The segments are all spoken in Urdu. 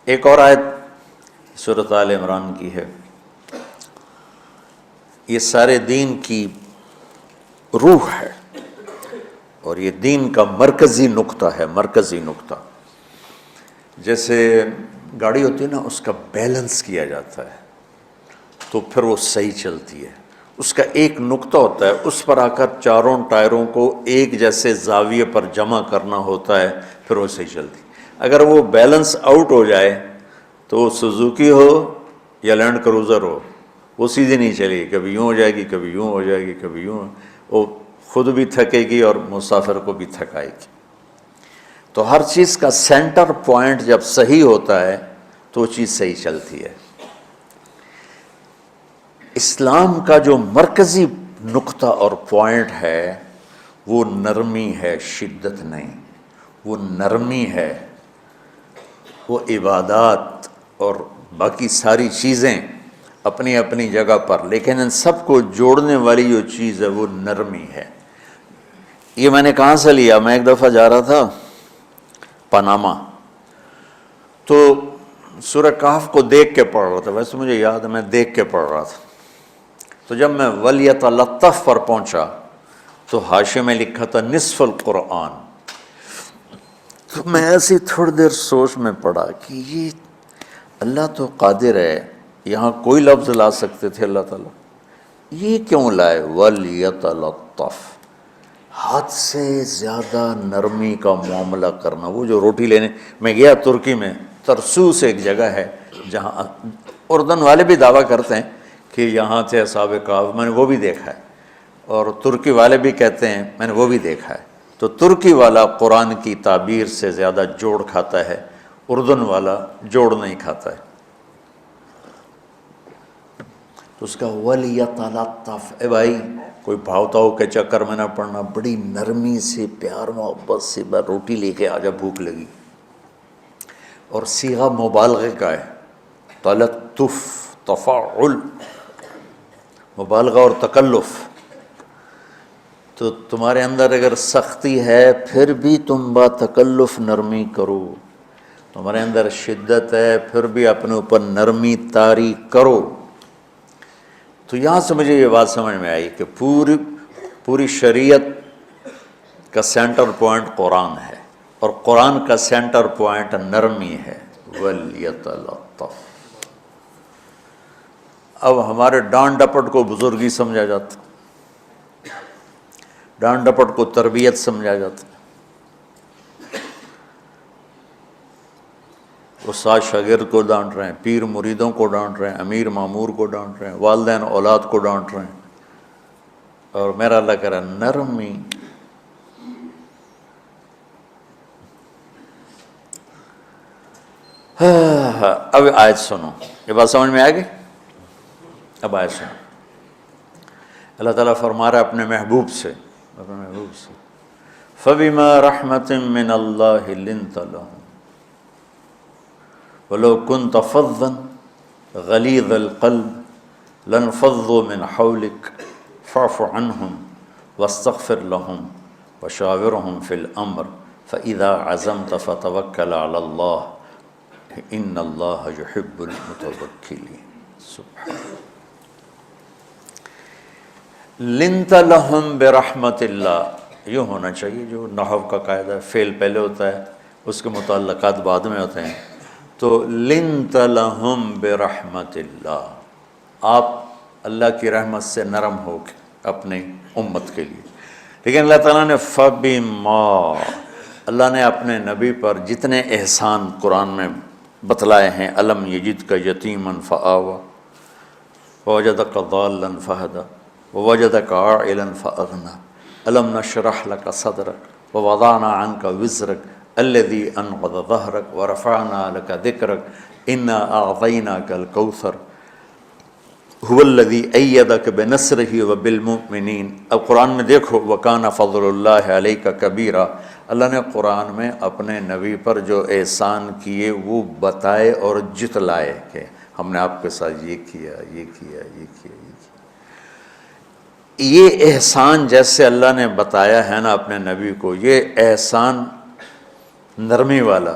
ایک اور آیت سورۃ آل عمران کی ہے، یہ سارے دین کی روح ہے اور یہ دین کا مرکزی نقطہ ہے، مرکزی نقطہ۔ جیسے گاڑی ہوتی ہے نا، اس کا بیلنس کیا جاتا ہے تو پھر وہ صحیح چلتی ہے۔ اس کا ایک نقطہ ہوتا ہے، اس پر آ کر چاروں ٹائروں کو ایک جیسے زاویے پر جمع کرنا ہوتا ہے، پھر وہ صحیح چلتی ہے۔ اگر وہ بیلنس آؤٹ ہو جائے تو وہ سوزوکی ہو یا لینڈ کروزر ہو، وہ سیدھی نہیں چلے گی، کبھی یوں ہو جائے گی، کبھی یوں ہو جائے گی، کبھی یوں، وہ خود بھی تھکے گی اور مسافر کو بھی تھکائے گی۔ تو ہر چیز کا سینٹر پوائنٹ جب صحیح ہوتا ہے تو وہ چیز صحیح چلتی ہے۔ اسلام کا جو مرکزی نقطہ اور پوائنٹ ہے وہ نرمی ہے، شدت نہیں، وہ نرمی ہے۔ وہ عبادات اور باقی ساری چیزیں اپنی اپنی جگہ پر، لیکن ان سب کو جوڑنے والی جو چیز ہے وہ نرمی ہے۔ یہ میں نے کہاں سے لیا؟ میں ایک دفعہ جا رہا تھا پاناما، تو سورہ کہف کو دیکھ کے پڑھ رہا تھا، ویسے مجھے یاد ہے میں دیکھ کے پڑھ رہا تھا۔ تو جب میں وَلْيَتَلَطَّفْ پر پہنچا تو حاشیے میں لکھا تھا نصف القرآن۔ تو میں ایسی تھوڑی دیر سوچ میں پڑا کہ یہ اللہ تو قادر ہے، یہاں کوئی لفظ لا سکتے تھے اللہ تعالیٰ، یہ کیوں لائے وَلْيَتَلَطَّفْ؟ حد سے زیادہ نرمی کا معاملہ کرنا۔ وہ جو روٹی لینے میں گیا ترکی میں، ترسوس ایک جگہ ہے جہاں اردن والے بھی دعویٰ کرتے ہیں کہ یہاں تھے اصحاب کہف، میں نے وہ بھی دیکھا ہے، اور ترکی والے بھی کہتے ہیں میں نے وہ بھی دیکھا ہے۔ تو ترکی والا قرآن کی تعبیر سے زیادہ جوڑ کھاتا ہے، اردن والا جوڑ نہیں کھاتا ہے۔ تو اس کا وَلْيَتَلَطَّفْ، اے بھائی کوئی بھاؤ تاؤ کے چکر میں نہ پڑنا، بڑی نرمی سے، پیار محبت سے، بس روٹی لے کے آجا، بھوک لگی۔ اور صیغہ مبالغے کا ہے، تلطف، تفاعل، مبالغہ اور تکلف۔ تو تمہارے اندر اگر سختی ہے پھر بھی تم با تکلف نرمی کرو، تمہارے اندر شدت ہے پھر بھی اپنے اوپر نرمی طاری کرو۔ تو یہاں سے مجھے یہ بات سمجھ میں آئی کہ پوری شریعت کا سینٹر پوائنٹ قرآن ہے، اور قرآن کا سینٹر پوائنٹ نرمی ہے، وَلْيَتَلَطَّفْ۔ اب ہمارے ڈانٹ ڈپٹ کو بزرگی سمجھا جاتا، ڈانٹ ڈپٹ کو تربیت سمجھا جاتا، استاد شاگرد کو ڈانٹ رہے ہیں، پیر مریدوں کو ڈانٹ رہے ہیں، امیر مامور کو ڈانٹ رہے ہیں، والدین اولاد کو ڈانٹ رہے ہیں، اور میرا اللہ کہہ رہا ہے نرمی۔ اب آیت سنو، یہ بات سمجھ میں آ گئی؟ اب آیت سنو، اللہ تعالیٰ فرما رہا ہے اپنے محبوب سے، فَبِمَا رَحْمَةٍ مِّنَ اللَّهِ لِنْتَ لَهُمْ وَلَوْ كُنْتَ فَظًّا غَلِيظَ الْقَلْبِ لَانفَضُّوا مِنْ حَوْلِكَ فَاعْفُ عَنْهُمْ وَاسْتَغْفِرْ لَهُمْ وَشَاوِرْهُمْ فِي الْأَمْرِ فَإِذَا عَزَمْتَ فَتَوَكَّلْ عَلَى اللَّهِ إِنَّ اللَّهَ يُحِبُّ الْمُتَوَكِّلِينَ۔ سبحان لِنْتَ لَهُمْ بِرَحْمَةِ اللَّهِ، یوں ہونا چاہیے، جو نحو کا قاعدہ ہے، فعل پہلے ہوتا ہے اس کے متعلقات بعد میں ہوتے ہیں۔ تو لِنْتَ لَهُمْ بِرَحْمَةِ اللَّهِ، آپ اللہ کی رحمت سے نرم ہو کے اپنے امت کے لیے۔ لیکن اللہ تعالیٰ نے فَبِمَا، اللہ نے اپنے نبی پر جتنے احسان قرآن میں بتلائے ہیں، أَلَمْ يَجِدْكَ يَتِيمًا فَآوَى وَوَجَدَكَ ضَالًّا فَهَدَى وَوَجَدَكَ عَائِلًا فَأَغْنَى أَلَمْ نَشْرَحْ لَكَ صَدْرَكَ وَوَضَعْنَا عَنْكَ وِزْرَكَ الَّذِي أَنْقَضَ ظَهْرَكَ وَرَفَعْنَا لَكَ ذِكْرَكَ إِنَّا أَعْطَيْنَاكَ الْكَوْثَرَ هُوَ الَّذِي أَيَّدَكَ بِنَصْرِهِ وَبِالْمُؤْمِنِينَ۔ اب قرآن میں دیکھو وَكَانَ فَضْلُ اللَّهِ عَلَيْكَ كَبِيرًا، اللہ نے قرآن میں اپنے نبی پر جو احسان کیے وہ بتائے اور جتلائے کہ ہم نے آپ کے ساتھ یہ کیا، یہ کیا، یہ کیا، یہ کیا۔ یہ احسان جیسے اللہ نے بتایا ہے نا اپنے نبی کو، یہ احسان نرمی والا،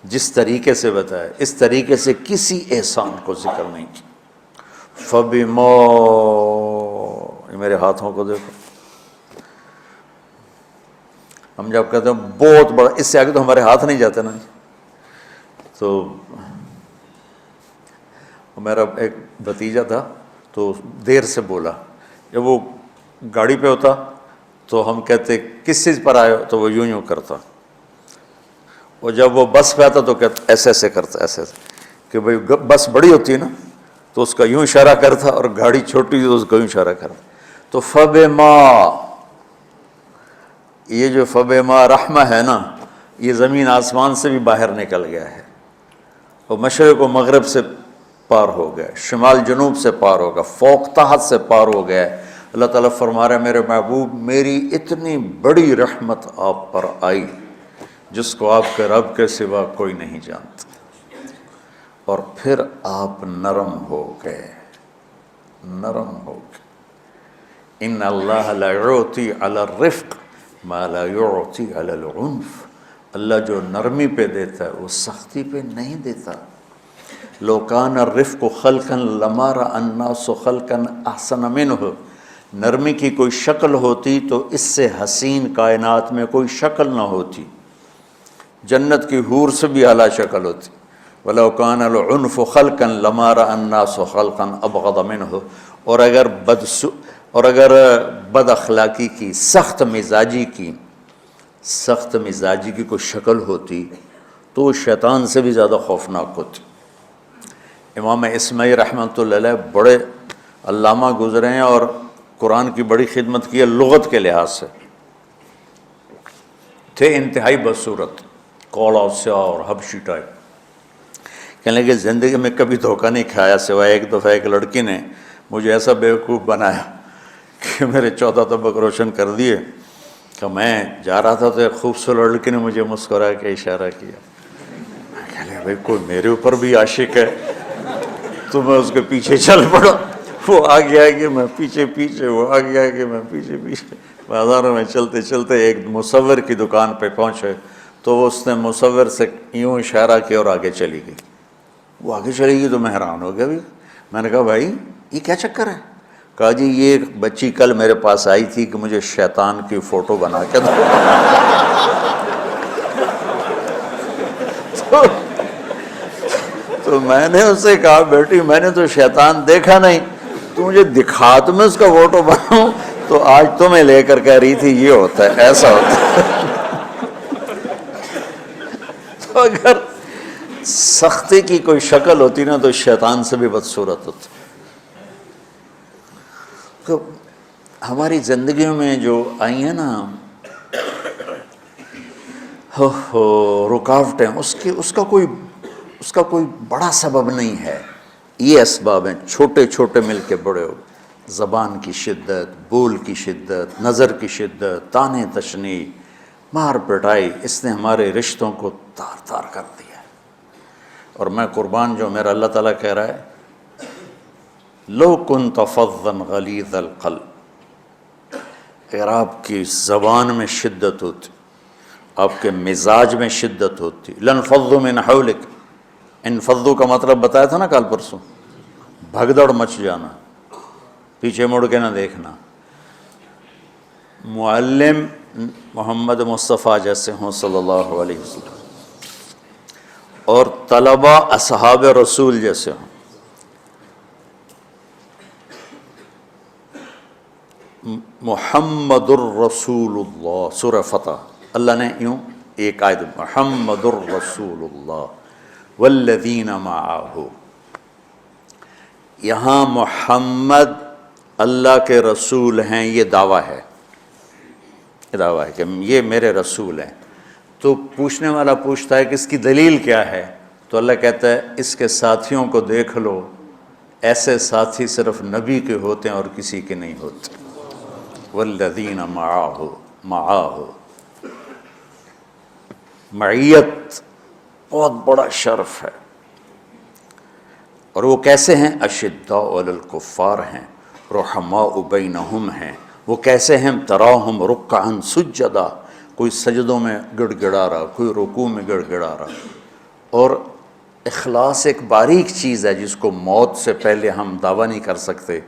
جس طریقے سے بتایا اس طریقے سے کسی احسان کو ذکر نہیں کیا۔ فَبِمَا، یہ میرے ہاتھوں کو دیکھو، ہم جب کہتے ہیں بہت بڑا، اس سے آگے تو ہمارے ہاتھ نہیں جاتے نا۔ تو میرا ایک بھتیجا تھا تو دیر سے بولا، جب وہ گاڑی پہ ہوتا تو ہم کہتے کس چیز پر آئے ہو، تو وہ یوں یوں کرتا، اور جب وہ بس پہ آتا تو کہتا ایسے ایسے کرتا، ایسے ایسے، کہ بھئی بس بڑی ہوتی ہے نا تو اس کا یوں اشارہ کرتا، اور گاڑی چھوٹی تو اس کا یوں اشارہ کرتا۔ تو فَبِمَا، یہ جو فَبِمَا رحمہ ہے نا، یہ زمین آسمان سے بھی باہر نکل گیا ہے، اور مشرق و مغرب سے پار ہو گیا، شمال جنوب سے پار ہو گیا، فوق تحت سے پار ہو گیا۔ اللہ تعالیٰ فرما رہا ہے میرے محبوب میری اتنی بڑی رحمت آپ پر آئی جس کو آپ کے رب کے سوا کوئی نہیں جانتا، اور پھر آپ نرم ہو گئے، نرم ہو گئے۔ ان اللہ لا یعطی علی الرفق ما لا یعطی علی العنف، اللہ جو نرمی پہ دیتا ہے وہ سختی پہ نہیں دیتا۔ لو کان الرفق خلقا لما رأى الناس خلقا احسن منہ، نرمی کی کوئی شکل ہوتی تو اس سے حسین کائنات میں کوئی شکل نہ ہوتی، جنت کی حور سے بھی اعلیٰ شکل ہوتی۔ وَلَوْ كَانَ الْعُنْفُ خَلْقًا لَمَا رَأَى النَّاسُ خَلْقًا أَبْغَضَ مِنْهُ، اور اگر بد اخلاقی کی، سخت مزاجی کی کوئی شکل ہوتی تو وہ شیطان سے بھی زیادہ خوفناک ہوتی۔ امام اسماعیل رحمۃ اللہ علیہ بڑے علامہ گزرے ہیں اور قرآن کی بڑی خدمت کی ہے لغت کے لحاظ سے، تھے انتہائی بدصورت، کوڑا سیاہ اور حبشی ٹائپ۔ کہنے لگے زندگی میں کبھی دھوکہ نہیں کھایا سوائے ایک دفعہ ایک لڑکی نے مجھے ایسا بیوقوف بنایا کہ میرے 14 طبق روشن کر دیے، کہ میں جا رہا تھا تو ایک خوبصورت لڑکی نے مجھے مسکرا کے اشارہ کیا، میں کہہ لیا بھائی کوئی میرے اوپر بھی عاشق ہے، تو میں اس کے پیچھے چل پڑا، وہ آگے آگے میں پیچھے پیچھے، وہ آگے آگے میں پیچھے پیچھے، بازاروں میں چلتے چلتے ایک مصور کی دکان پہ پہنچے تو اس نے مصور سے یوں اشارہ کیا اور آگے چلی گئی۔ وہ آگے چلی گئی تو میں حیران ہو گیا، بھی میں نے کہا بھائی یہ کیا چکر ہے؟ کہا جی یہ بچی کل میرے پاس آئی تھی کہ مجھے شیطان کی فوٹو بنا کے دو۔ تو میں نے اس سے کہا بیٹی میں نے تو شیطان دیکھا نہیں، تو مجھے دکھا تو میں اس کا فوٹو بناؤں، تو آج تمہیں لے کر کہہ رہی تھی یہ ہوتا ہے ایسا ہوتا ہے۔ تو اگر سختی کی کوئی شکل ہوتی نا تو شیطان سے بھی بدصورت ہوتی۔ تو ہماری زندگیوں میں جو آئی ہیں نا رکاوٹیں، اس کا کوئی بڑا سبب نہیں ہے، یہ اسباب ہیں چھوٹے چھوٹے مل کے بڑے ہو، زبان کی شدت، بول کی شدت، نظر کی شدت، طعنے تشنیع، مار پٹائی، اس نے ہمارے رشتوں کو تار تار کر دیا۔ اور میں قربان جو میرا اللہ تعالیٰ کہہ رہا ہے لو کنت فظا غلیظ القلب، اگر آپ کی زبان میں شدت ہوتی، آپ کے مزاج میں شدت ہوتی، لانفضوا من حولک، انفضوا کا مطلب بتایا تھا نا کل پرسوں، بھگدڑ مچ جانا، پیچھے مڑ کے نہ دیکھنا۔ معلم محمد مصطفیٰ جیسے ہوں صلی اللہ علیہ وسلم، اور طلبہ اصحاب رسول جیسے ہوں، محمد الرسول اللہ، سورہ فتح اللہ نے یوں ایک آیت محمد الرسول اللہ والذین معہ، یہاں محمد اللہ کے رسول ہیں، یہ دعویٰ ہے، یہ دعویٰ ہے کہ یہ میرے رسول ہیں۔ تو پوچھنے والا پوچھتا ہے کہ اس کی دلیل کیا ہے، تو اللہ کہتا ہے اس کے ساتھیوں کو دیکھ لو، ایسے ساتھی صرف نبی کے ہوتے ہیں اور کسی کے نہیں ہوتے۔ والذین معاہ، معیت بہت بڑا شرف ہے۔ اور وہ کیسے ہیں؟ اشداء علی الکفار ہیں، رحماء بینہم ہیں۔ وہ کیسے ہیں؟ تراہم رکعا سجدا، کوئی سجدوں میں گڑ گڑا رہا، کوئی رکوع میں گڑ گڑا رہا، اور اخلاص ایک باریک چیز ہے جس کو موت سے پہلے ہم دعویٰ نہیں کر سکتے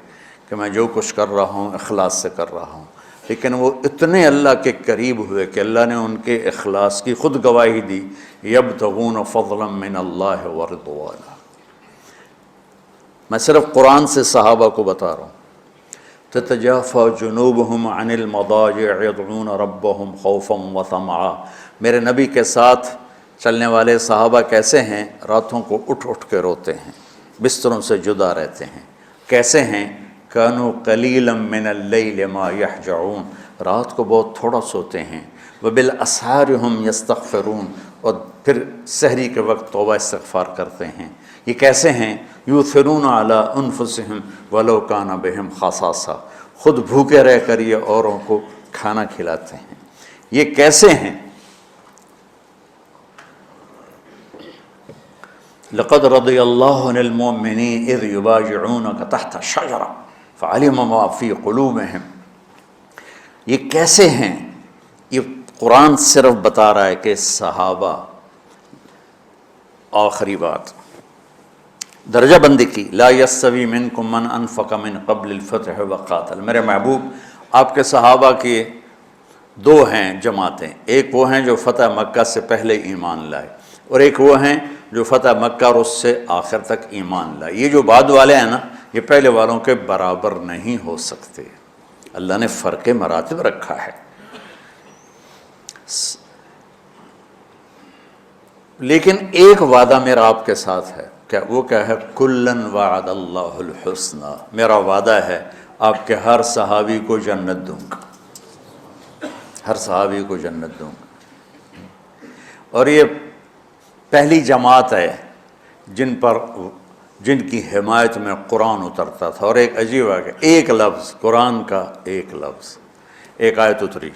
کہ میں جو کچھ کر رہا ہوں اخلاص سے کر رہا ہوں، لیکن وہ اتنے اللہ کے قریب ہوئے کہ اللہ نے ان کے اخلاص کی خود گواہی دی، یبتغون فضلا من اللہ ورضوانا۔ میں صرف قرآن سے صحابہ کو بتا رہا ہوں، تتجافى جنوبهم عن المضاجع يدعون ربهم خوفا وطمعا۔ میرے نبی کے ساتھ چلنے والے صحابہ کیسے ہیں؟ راتوں کو اٹھ اٹھ کے روتے ہیں، بستروں سے جدا رہتے ہیں۔ کیسے ہیں؟ كانوا قليلا من الليل ما يهجعون، رات کو بہت تھوڑا سوتے ہیں۔ وبالاسحار هم يستغفرون، اور پھر سحری کے وقت توبہ استغفار کرتے ہیں۔ یہ کیسے ہیں؟ یؤثرون علی انفسهم ولو کان بهم خصاصہ، خود بھوکے رہ کر یہ اوروں کو کھانا کھلاتے ہیں۔ یہ کیسے ہیں؟ لقد رضی اللہ عن المؤمنین اذ یبایعونک تحت الشجرہ فعلم ما فی قلوبہم۔ یہ کیسے ہیں؟ یہ قرآن صرف بتا رہا ہے کہ صحابہ، آخری بات درجہ بندی کی، لا یستوی منکم من انفق من قبل الفتح وقاتل۔ میرے محبوب، آپ کے صحابہ کی دو ہیں جماعتیں، ایک وہ ہیں جو فتح مکہ سے پہلے ایمان لائے، اور ایک وہ ہیں جو فتح مکہ اور اس سے آخر تک ایمان لائے۔ یہ جو بعد والے ہیں نا، یہ پہلے والوں کے برابر نہیں ہو سکتے، اللہ نے فرق مراتب رکھا ہے۔ لیکن ایک وعدہ میرا آپ کے ساتھ ہے، وہ کیا ہے؟ کلن وعد اللہ الحسنى، میرا وعدہ ہے آپ کے ہر صحابی کو جنت دوں گا، ہر صحابی کو جنت دوں گا۔ اور یہ پہلی جماعت ہے جن کی حمایت میں قرآن اترتا تھا۔ اور ایک عجیب ہے کہ ایک لفظ قرآن کا، ایک لفظ، ایک آیت اتری،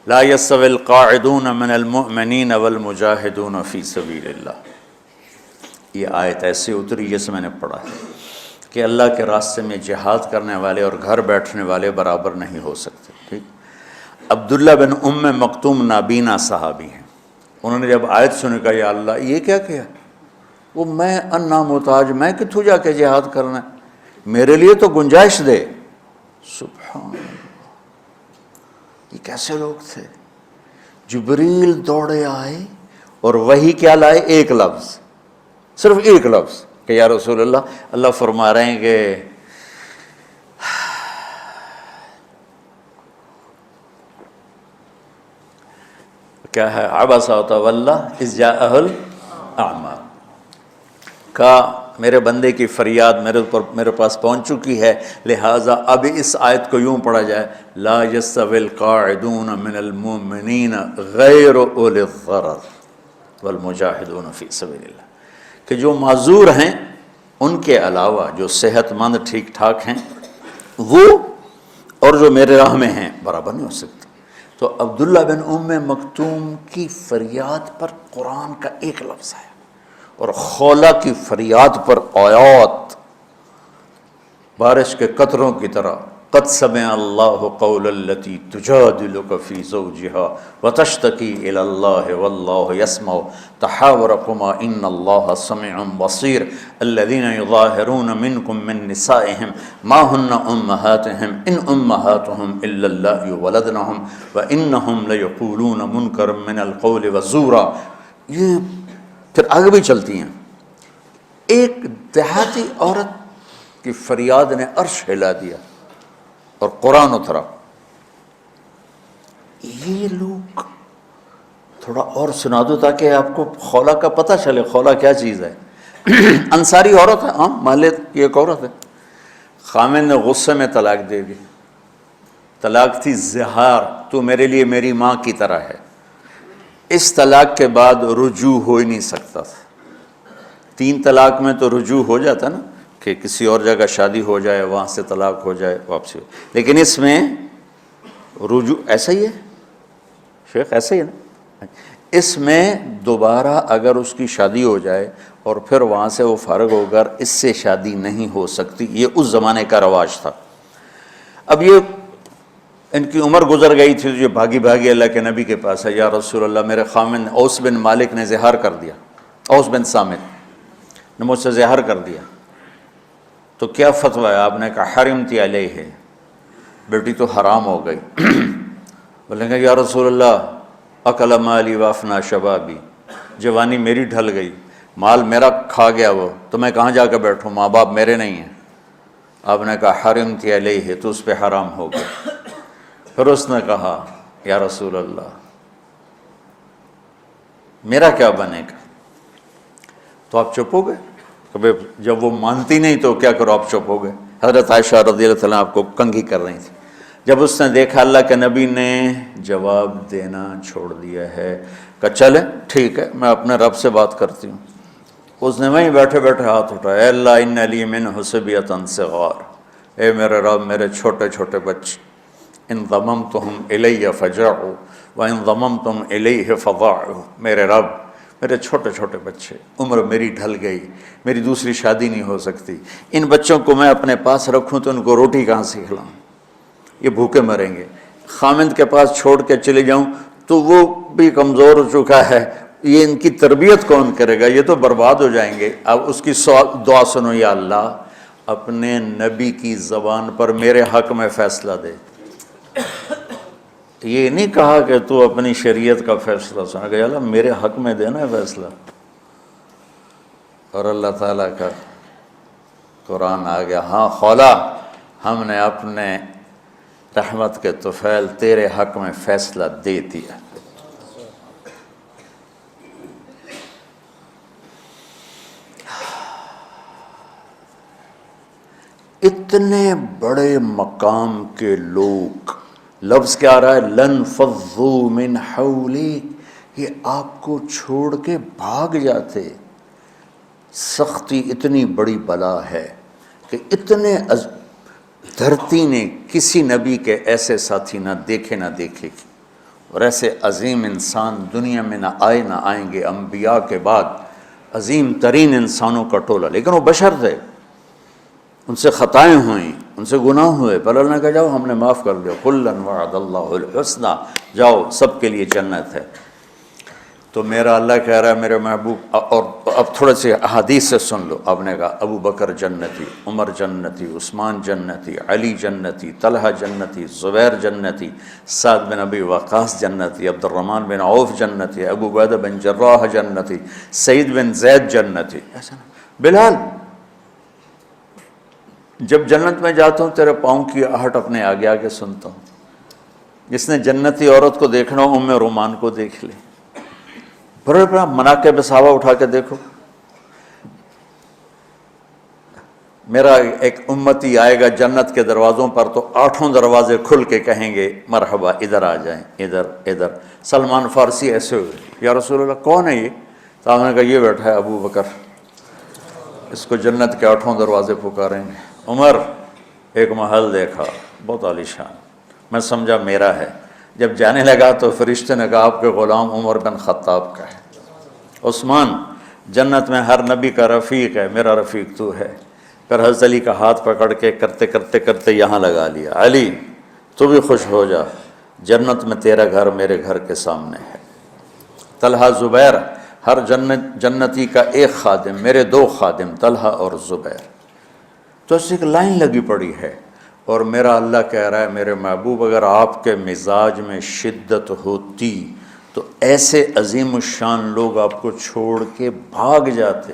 لا یستوی القاعدون من المؤمنین والمجاہدون فی سبیل اللہ۔ یہ آیت ایسی اتری جیسے میں نے پڑھا ہے کہ اللہ کے راستے میں جہاد کرنے والے اور گھر بیٹھنے والے برابر نہیں ہو سکتے۔ ٹھیک، عبداللہ بن ام مکتوم نابینا صحابی ہیں، انہوں نے جب آیت سنی کہا یا اللہ یہ کیا کیا؟ وہ میں انا محتاج، میں کتھوں جا کے جہاد کرنا ہے، میرے لیے تو گنجائش دے۔ سبحان اللہ، یہ کیسے لوگ تھے؟ جبریل دوڑے آئے اور وہی کیا لائے؟ ایک لفظ، صرف ایک لفظ کہ یا رسول اللہ، اللہ فرما رہے ہیں کہ کیا ہے؟ عبس وتولی اذ جاءہ الاعمی، کا میرے بندے کی فریاد میرے پاس پہنچ چکی ہے، لہٰذا اب اس آیت کو یوں پڑھا جائے، لا یستوی القاعدون من المؤمنین غیر اولی الضرر والمجاہدون فی سبیل اللہ، کہ جو معذور ہیں ان کے علاوہ جو صحت مند ٹھیک ٹھاک ہیں وہ، اور جو میرے راہ میں ہیں، برابر نہیں ہو سکتے۔ تو عبداللہ بن ام مکتوم کی فریاد پر قرآن کا ایک لفظ ہے، اور خولہ کی فریاد پر آیات بارش کے قطروں کی طرح، قد سمع اللہ قول التی تجادلک فی زوجها وتشتکی الی اللہ واللہ یسمع تحاورکما ان اللہ سمیع بصیر الذین یظاہرون منکم من نسائہم ما ہن امہاتہم ان امہاتہم الا اللائي ولدنہم وانہم لیقولون منکرا من القول وزورا۔ یہ پھر آگے بھی چلتی ہیں۔ ایک دیہاتی عورت کی فریاد نے عرش ہلا دیا اور قرآن اترا۔ یہ لوگ تھوڑا اور سنا دو تاکہ آپ کو خولہ کا پتہ چلے، خولہ کیا چیز ہے۔ انصاری عورت ہے، محلے کی ایک عورت ہے، خامن نے غصے میں طلاق دے دی، طلاق تھی زہار، تو میرے لیے میری ماں کی طرح ہے۔ اس طلاق کے بعد رجوع ہو ہی نہیں سکتا تھا۔ 3 طلاق میں تو رجوع ہو جاتا نا، کہ کسی اور جگہ شادی ہو جائے، وہاں سے طلاق ہو جائے، واپسی ہو، لیکن اس میں رجوع ایسا ہی ہے شیخ، ایسا ہی ہے نا، اس میں دوبارہ اگر اس کی شادی ہو جائے اور پھر وہاں سے وہ فارغ ہو کر اس سے شادی نہیں ہو سکتی، یہ اس زمانے کا رواج تھا۔ اب یہ ان کی عمر گزر گئی تھی، جو بھاگی بھاگی اللہ کے نبی کے پاس ہے، یا رسول اللہ میرے خامن اوس بن مالک نے زہار کر دیا، اوس بن صامت نے مجھ سے زہر کر دیا، تو کیا فتویٰ ہے؟ آپ نے کہا حرمتی علیہ ہے، بیٹی تو حرام ہو گئی۔ بولیں گے یا رسول اللہ اکل مالی وافنا شبابی، جوانی میری ڈھل گئی، مال میرا کھا گیا وہ، تو میں کہاں جا کے بیٹھوں، ماں باپ میرے نہیں ہیں۔ آپ نے کہا حرمتی علیہ ہے، تو اس پہ حرام ہو گیا۔ پھر اس نے کہا یا رسول اللہ میرا کیا بنے گا؟ تو آپ چپ ہو گئے کہ جب وہ مانتی نہیں تو کیا کرو، آپ چپ ہو گئے۔ حضرت عائشہ رضی اللہ تعالیٰ آپ کو کنگھی کر رہی تھی۔ جب اس نے دیکھا اللہ کے نبی نے جواب دینا چھوڑ دیا ہے کہ چلے ٹھیک ہے میں اپنے رب سے بات کرتی ہوں، اس نے وہیں بیٹھے بیٹھے ہاتھ اٹھایا، اے اللہ ان لی منہ صبیۃ صغار، اے میرے رب میرے چھوٹے چھوٹے بچے، ان ضممتہم الی فجعوا وان ضممتم الیہ فضاعوا، میرے رب میرے چھوٹے چھوٹے بچے، عمر میری ڈھل گئی، میری دوسری شادی نہیں ہو سکتی، ان بچوں کو میں اپنے پاس رکھوں تو ان کو روٹی کہاں سے کھلاؤں، یہ بھوکے مریں گے۔ خامند کے پاس چھوڑ کے چلے جاؤں تو وہ بھی کمزور ہو چکا ہے، یہ ان کی تربیت کون کرے گا، یہ تو برباد ہو جائیں گے۔ اب اس کی دعا سنو، یا اللہ اپنے نبی کی زبان پر میرے حق میں فیصلہ دے۔ یہ نہیں کہا کہ تو اپنی شریعت کا فیصلہ سنا، کہ اللہ میرے حق میں دینا ہے فیصلہ۔ اور اللہ تعالیٰ کا قرآن آ گیا، ہاں خولا ہم نے اپنے رحمت کے طفیل تیرے حق میں فیصلہ دے دیا۔ اتنے بڑے مقام کے لوگ، لفظ کیا آ رہا ہے، لن فضوا من حولک، یہ آپ کو چھوڑ کے بھاگ جاتے۔ سختی اتنی بڑی بلا ہے کہ اتنے دھرتی نے کسی نبی کے ایسے ساتھی نہ دیکھے گی، اور ایسے عظیم انسان دنیا میں نہ آئیں گے انبیاء کے بعد، عظیم ترین انسانوں کا ٹولہ، لیکن وہ بشر تھے، ان سے خطائیں ہوئیں، ان سے گناہ ہوئے، پر اللہ نے کہا جاؤ ہم نے معاف کر دیا، کلا وعد اللہ الحسنی، جاؤ سب کے لیے جنت ہے۔ تو میرا اللہ کہہ رہا ہے میرے محبوب، اور اب تھوڑے سے احادیث سے سن لو۔ آپ نے کہا ابو بکر جنتی، عمر جنتی، عثمان جنتی، علی جنتی، طلحہ جنتی، زبیر جنتی، سعد بن ابی وقاص جنتی، عبد الرحمن بن عوف جنتی، ابو عبیدہ بن جراح جنتی، سعید بن زید جنتی، ایسا نا بلال جب جنت میں جاتا ہوں تیرے پاؤں کی آہٹ اپنے آگے آگے سنتا ہوں۔ جس نے جنتی عورت کو دیکھنا ہو ام رومان کو دیکھ لے، بڑے بڑا مناقب صحابہ اٹھا کے دیکھو۔ میرا ایک امتی آئے گا جنت کے دروازوں پر تو 8 دروازے کھل کے کہیں گے مرحبا ادھر آ جائیں، ادھر۔ سلمان فارسی ایسے ہوئے، یا رسول اللہ کون ہے یہ؟ تو آپ نے کہا یہ بیٹھا ہے ابو بکر، اس کو جنت کے 8 دروازے پکاریں گے۔ عمر ایک محل دیکھا بہت عالیشان، میں سمجھا میرا ہے، جب جانے لگا تو فرشتے نے کہا آپ کے غلام عمر بن خطاب کا ہے۔ عثمان جنت میں ہر نبی کا رفیق ہے، میرا رفیق تو ہے۔ پھر حضرت علی کا ہاتھ پکڑ کے کرتے یہاں لگا لیا، علی تو بھی خوش ہو جا، جنت میں تیرا گھر میرے گھر کے سامنے ہے۔ طلحہ زبیر، ہر جنتی کا ایک خادم، میرے 2 خادم طلحہ اور زبیر۔ تو اس ایک لائن لگی پڑی ہے، اور میرا اللہ کہہ رہا ہے میرے محبوب اگر آپ کے مزاج میں شدت ہوتی تو ایسے عظیم الشان لوگ آپ کو چھوڑ کے بھاگ جاتے۔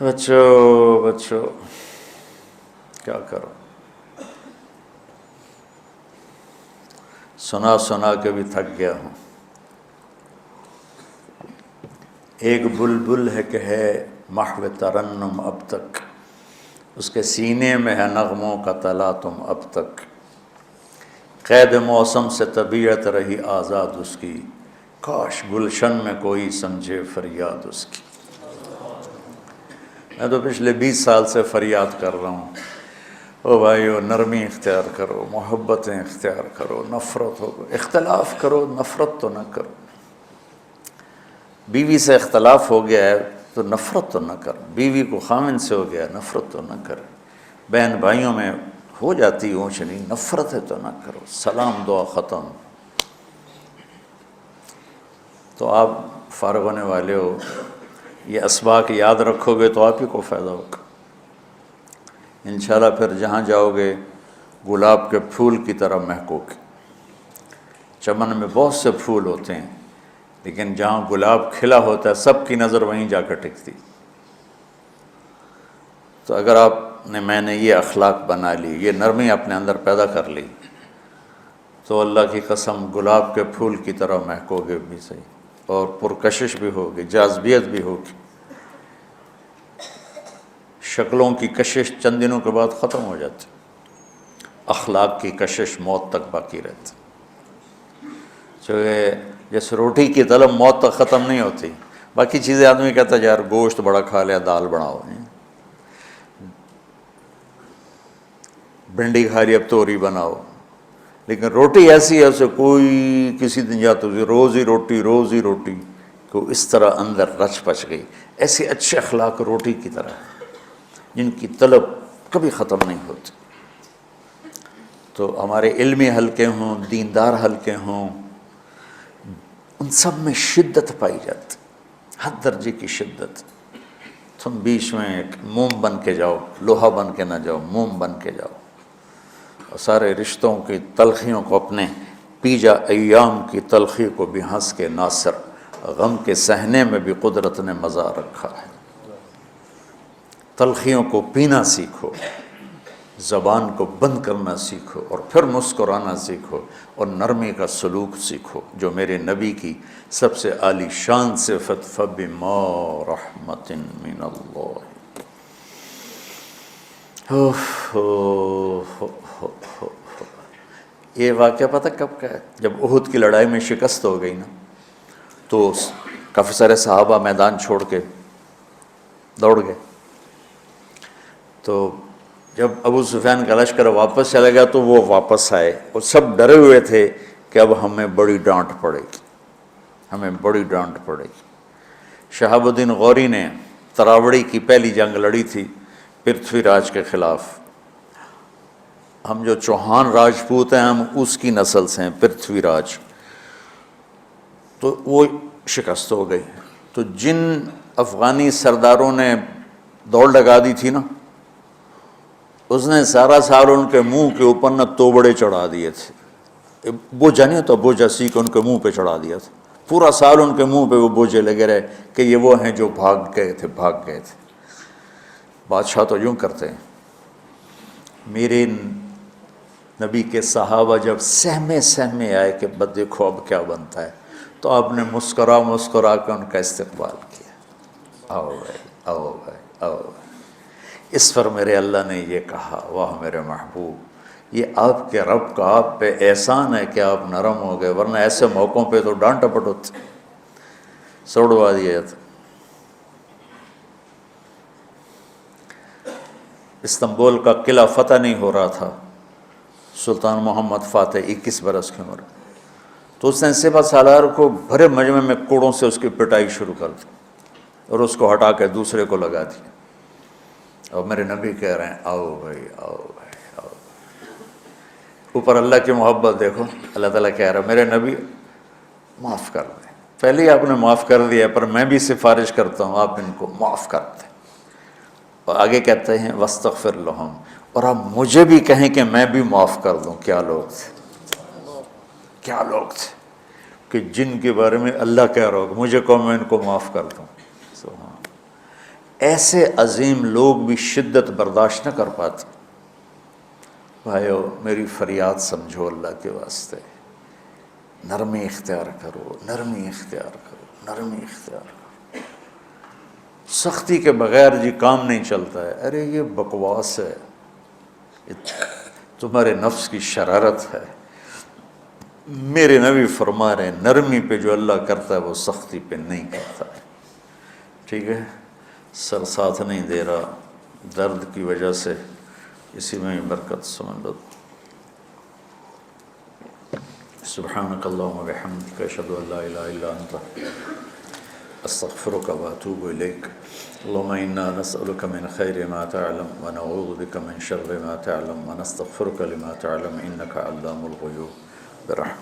بچو کیا کرو، سنا کے بھی تھک گیا ہوں۔ ایک بلبل ہے کہ ہے محو ترنم اب تک، اس کے سینے میں ہے نغموں کا تلاطم اب تک، قید موسم سے طبیعت رہی آزاد اس کی، کاش گلشن میں کوئی سمجھے فریاد اس کی۔ میں تو پچھلے 20 سال سے فریاد کر رہا ہوں، او بھائیو نرمی اختیار کرو، محبتیں اختیار کرو، نفرت ہو، اختلاف کرو، نفرت تو نہ کرو۔ بیوی سے اختلاف ہو گیا ہے تو نفرت تو نہ کر، بیوی کو خامن سے ہو گیا نفرت تو نہ کر، بہن بھائیوں میں ہو جاتی اونچ نہیں، نفرت ہے تو نہ کرو، سلام دعا ختم۔ تو آپ فارغ ہونے والے ہو، یہ اسباق یاد رکھو گے تو آپ ہی کو فائدہ ہوگا انشاءاللہ۔ پھر جہاں جاؤ گے گلاب کے پھول کی طرح مہکو گے۔ چمن میں بہت سے پھول ہوتے ہیں، لیکن جہاں گلاب کھلا ہوتا ہے سب کی نظر وہیں جا کر ٹکتی۔ تو اگر میں نے یہ اخلاق بنا لی، یہ نرمی اپنے اندر پیدا کر لی، تو اللہ کی قسم گلاب کے پھول کی طرح مہکو گے بھی صحیح، اور پرکشش بھی ہوگی، جاذبیت بھی ہوگی۔ شکلوں کی کشش چند دنوں کے بعد ختم ہو جاتی، اخلاق کی کشش موت تک باقی رہتی۔ جیسے روٹی کی طلب موت تک ختم نہیں ہوتی، باقی چیزیں آدمی کہتا ہے یار گوشت بڑا کھا لیا، دال بناؤ، بھنڈی کھا لی اب توری بناؤ، لیکن روٹی ایسی ہے اسے کوئی کسی دن جاتا روز ہی روٹی روز ہی روٹی، کو اس طرح اندر رچ پچ گئی۔ ایسے اچھے اخلاق روٹی کی طرح جن کی طلب کبھی ختم نہیں ہوتی۔ تو ہمارے علمی حلقے ہوں، دیندار حلقے ہوں، ان سب میں شدت پائی جاتی، ہر درجے کی شدت۔ تم بیچ میں ایک موم بن کے جاؤ، لوہا بن کے نہ جاؤ، موم بن کے جاؤ، اور سارے رشتوں کی تلخیوں کو اپنے پی جا، ایام کی تلخی کو بھی ہنس کے ناصر، غم کے سہنے میں بھی قدرت نے مزہ رکھا ہے۔ تلخیوں کو پینا سیکھو، زبان کو بند کرنا سیکھو، اور پھر مسکرانا سیکھو، اور نرمی کا سلوک سیکھو، جو میرے نبی کی سب سے عالی شان صفت فَبِمَا رَحْمَةٍ مِّنَ اللَّهِ۔ یہ واقعہ پتہ کب کا ہے؟ جب احد کی لڑائی میں شکست ہو گئی نا، تو کافی سارے صحابہ میدان چھوڑ کے دوڑ گئے۔ تو جب ابو سفیان کا لشکر واپس چلا گیا تو وہ واپس آئے، اور سب ڈرے ہوئے تھے کہ اب ہمیں بڑی ڈانٹ پڑے گی، ہمیں بڑی ڈانٹ پڑے گی۔ شہاب الدین غوری نے تراوڑی کی پہلی جنگ لڑی تھی پرتھوی راج کے خلاف۔ ہم جو چوہان راجپوت ہیں ہم اس کی نسل سے ہیں، پرتھوی راج۔ تو وہ شکست ہو گئی۔ تو جن افغانی سرداروں نے دوڑ لگا دی تھی نا، اس نے سارا سال ان کے منہ کے اوپر نہ توبڑے چڑھا دیے تھے، بوجھا نہیں ہوتا، بوجھا سیکھ ان کے منہ پہ چڑھا دیا تھا، پورا سال ان کے منہ پہ وہ بوجھے لگے رہے کہ یہ وہ ہیں جو بھاگ گئے تھے۔ بادشاہ تو یوں کرتے ہیں۔ میرے نبی کے صحابہ جب سہمے آئے کہ بس دیکھو اب کیا بنتا ہے، تو آپ نے مسکرا کے ان کا استقبال کیا، آؤ بھائی آؤ بھائی آؤ بھائی۔ اس پر میرے اللہ نے یہ کہا، واہ میرے محبوب، یہ آپ کے رب کا آپ پہ احسان ہے کہ آپ نرم ہو گئے، ورنہ ایسے موقعوں پہ تو ڈانٹ ٹپٹ ہوتی، سوڑوا دیا جاتا۔ استنبول کا قلعہ فتح نہیں ہو رہا تھا، سلطان محمد فاتح 21 برس کی عمر، تو اس نے سپہ سالار کو بھرے مجمع میں کوڑوں سے اس کی پٹائی شروع کر دی، اور اس کو ہٹا کے دوسرے کو لگا دیا۔ اور میرے نبی کہہ رہے ہیں آؤ بھائی آؤ بھائی آؤ۔ اوپر اللہ کی محبت دیکھو، اللہ تعالیٰ کہہ رہا ہے میرے نبی معاف کر دیں، پہلے ہی آپ نے معاف کر دیا، پر میں بھی سفارش کرتا ہوں آپ ان کو معاف کر دیں۔ اور آگے کہتے ہیں وَاسْتَغْفِرْ لَهُمْ، اور آپ مجھے بھی کہیں کہ میں بھی معاف کر دوں۔ کیا لوگ تھے، کیا لوگ تھے کہ جن کے بارے میں اللہ کہہ رہا ہوگا مجھے کہو میں ان کو معاف کر دوں۔ ایسے عظیم لوگ بھی شدت برداشت نہ کر پاتے۔ بھائیو میری فریاد سمجھو اللہ کے واسطے، نرمی اختیار کرو، نرمی اختیار کرو، نرمی اختیار کرو۔ سختی کے بغیر جی کام نہیں چلتا ہے، ارے یہ بکواس ہے، تمہارے نفس کی شرارت ہے۔ میرے نبی فرما رہے ہیں نرمی پہ جو اللہ کرتا ہے وہ سختی پہ نہیں کرتا ہے۔ ٹھیک ہے، سر ساتھ نہیں دے رہا درد کی وجہ سے، اسی میں برکت سمجھ لو۔ سبحانک اللہم و بحمدک، اشہد ان لا الہ الا انت، استغفرک و اتوب الیک۔ اللہم انا نسألک من خیر ما تعلم ونعوذ بک من شر ما تعلم ونستغفرک لما تعلم انک علام الغیوب برحمتک۔